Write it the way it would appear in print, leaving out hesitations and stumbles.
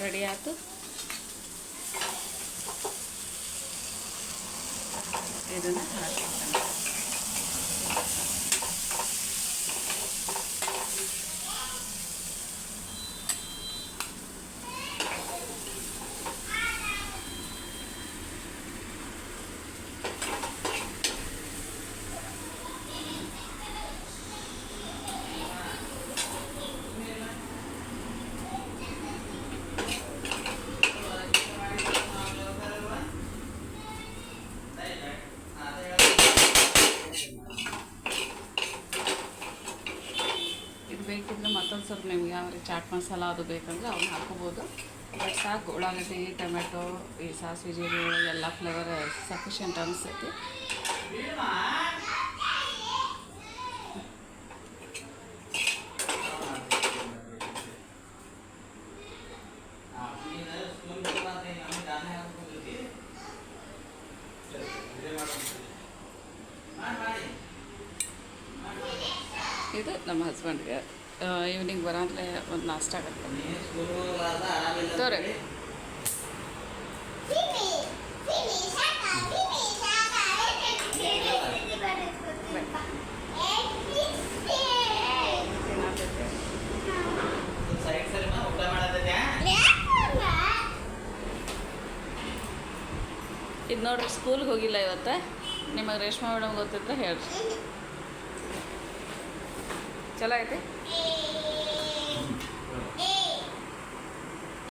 Ready ಆಯ್ತು. ಇದನ್ನು ಹಾಕ್ತೀನಿ. ಬೇಕಿದ್ರೆ ಮತ್ತೊಂದು ಸ್ವಲ್ಪ ನಿಮ್ಗೆ ಯಾವ ಚಾಟ್ ಮಸಾಲ ಅದು ಬೇಕಂದ್ರೆ ಅವನ್ನ ಹಾಕೋಬೋದು. ಬಟ್ ಸಾಕು, ಉಳ್ಳಾಗಡ್ಡಿ, ಟೊಮೆಟೊ, ಈ ಸಾಸಿವೆ ಜೀರಿಗೆ ಎಲ್ಲ ಫ್ಲೇವರ್ ಸಫಿಷಿಯೆಂಟ್ ಅನಿಸ್ತೈತಿ. ಇದು ನಮ್ಮ ಹಸ್ಬೆಂಡ್ಗೆ ಈವ್ನಿಂಗ್ ಬರೋಂದ್ರೆ ಒಂದು ನಾಷ್ಟ ಆಗುತ್ತೆ. ತೋರಿ ಇದು ನೋಡ್ರಿ, ಸ್ಕೂಲ್ಗೆ ಹೋಗಿಲ್ಲ ಇವತ್ತು. ನಿಮಗೆ ರೇಷ್ಮಾ ಮೇಡಮ್ ಗೊತ್ತಿದ್ರೆ ಹೇಳ್ರಿ. ಚಲೋ ಐತಿ.